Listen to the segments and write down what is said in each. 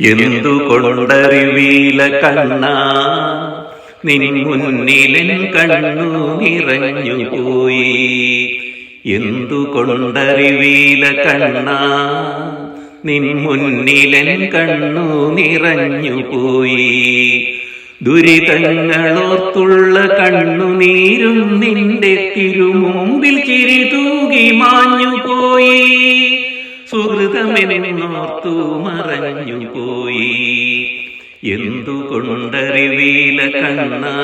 എന്തുകൊണ്ടറിവീല കണ്ണാ നിൻ മുന്നിലൻ കണ്ണു നിറഞ്ഞുപോയി. എന്തുകൊണ്ടറിവീല കണ്ണാ നിൻ മുന്നിലൻ കണ്ണു നിറഞ്ഞുപോയി. ദുരിതങ്ങളോർത്തുള്ള കണ്ണുനീരും നിന്റെ തിരുമുമ്പിൽ ചിരി തൂകി മാഞ്ഞുപോയി. സുഹൃതമെന്നോർത്തു മറഞ്ഞുപോയി. എന്തുകൊണ്ടറിവീല കണ്ണാ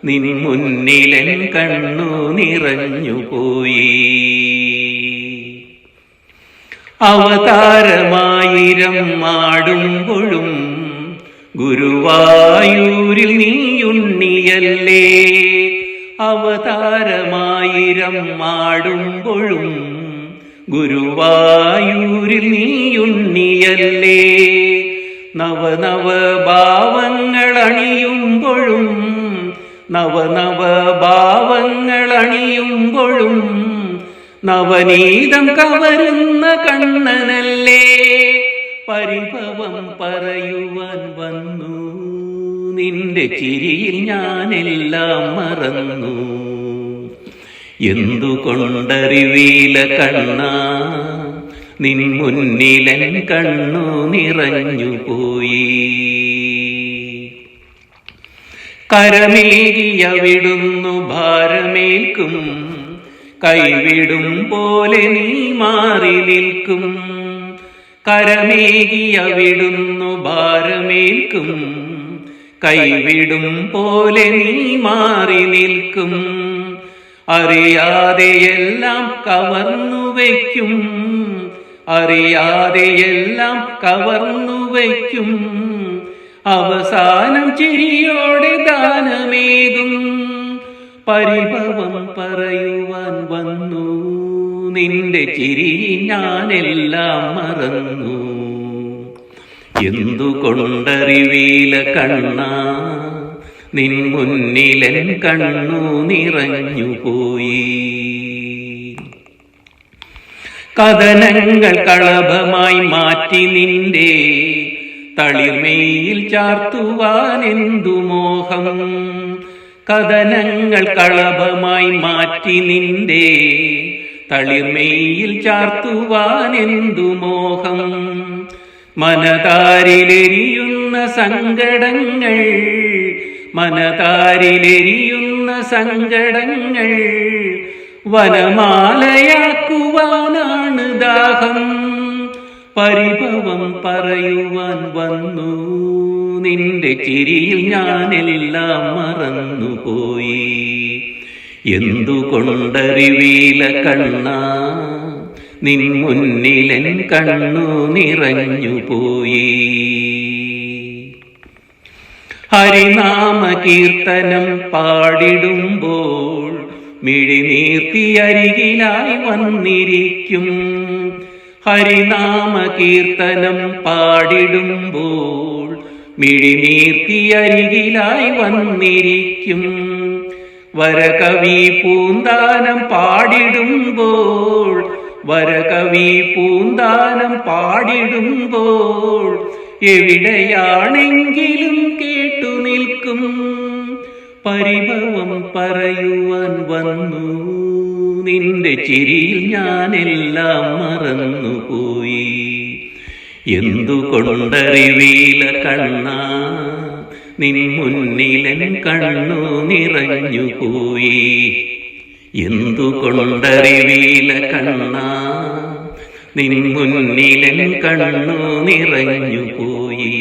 നിൻ മുന്നിലൻ കണ്ണു നിറഞ്ഞുപോയി. അവതാരമായിരം മാടുമ്പോഴും ഗുരുവായൂരിൽ നീയുണ്ണിയല്ലേ. അവതാരമായിരം മാടുമ്പോഴും ഗുരുവായൂരിൽ നീയുണ്ണിയല്ലേ. നവനവ ഭാവങ്ങളണിയുമ്പോഴും നവനവ ഭാവങ്ങളണിയുമ്പോഴും നവനീതം കവരുന്ന കണ്ണനല്ലേ. പരിഭവം പറയുവാൻ വന്നു നിന്റെ ചിരിയിൽ ഞാനെല്ലാം മറന്നു. എന്തുകൊണ്ടറിവീല കണ്ണാ നിൻ മുന്നിലൻ കണ്ണു നിറഞ്ഞുപോയി. കരമേകിയവിടുന്നു ഭാരമേൽക്കും, കൈവിടും പോലെ നീ മാറി നിൽക്കും. കരമേകിയവിടുന്നു ഭാരമേൽക്കും, കൈവിടും പോലെ നീ മാറി നിൽക്കും. അറിയാതെയെല്ലാം കവർന്നു വയ്ക്കും, അറിയാതെയെല്ലാം കവർന്നു വയ്ക്കും. അവസാനം ചിരിയോടെ ദാനമേകും. പരിഭവം പറയുവാൻ വന്നു നിന്റെ ചിരി ഞാനെല്ലാം മറന്നു. എന്തുകൊണ്ടറിവീല കണ്ണാ നിൻ മുന്നിലൻ കണ്ണു നിറഞ്ഞുപോയി. കഥനങ്ങൾ കളഭമായി മാറ്റി നിന്റെ തളിർമയിൽ ചാർത്തുവാൻ എന്തു മോഹം. കഥനങ്ങൾ കളഭമായി മാറ്റി നിന്റെ തളിർമയിൽ ചാർത്തുവാൻ എന്തു മോഹം. മനതാരിലെരിയുന്ന സങ്കടങ്ങൾ, മനതാരിലെരിയുന്ന സങ്കടങ്ങൾ വനമാലയാക്കുവാനാണ് ദാഹം. പരിഭവം പറയുവാൻ വന്നു നിന്റെ ചിരിയിൽ ഞാനെല്ലാം മറന്നുപോയി. എന്തുകൊണ്ടറിവീല കണ്ണാ നിൻ മുന്നിലൻ കണ്ണു നിറഞ്ഞുപോയി. ഹരിനാമ കീർത്തനം പാടിടുമ്പോൾ മിഴിനീർത്തി അരികിലായി വന്നിരിക്കും. ഹരിനാമ കീർത്തനം പാടിടുമ്പോൾ മിഴിനീർത്തി അരികിലായി വന്നിരിക്കും. വരകവി പൂന്താനം പാടിടുമ്പോൾ, വരകവി പൂന്താനം പാടിടുമ്പോൾ എവിടെയാണെങ്കിലും കേട്ടു നിൽക്കും. പരിഭവം പറയുവാൻ വന്നു നിന്റെ ചിരിയിൽ ഞാനെല്ലാം മറന്നുപോയി. എന്തുകൊണ്ടറിവീല കണ്ണാ നിൻ മുന്നിലൻ കണ്ണു നിറഞ്ഞുപോയി. എന്തുകൊണ്ടറിവീല കണ്ണാ നിൻ മുന്നിലൻ കണ്ണു നിറഞ്ഞുപോയി.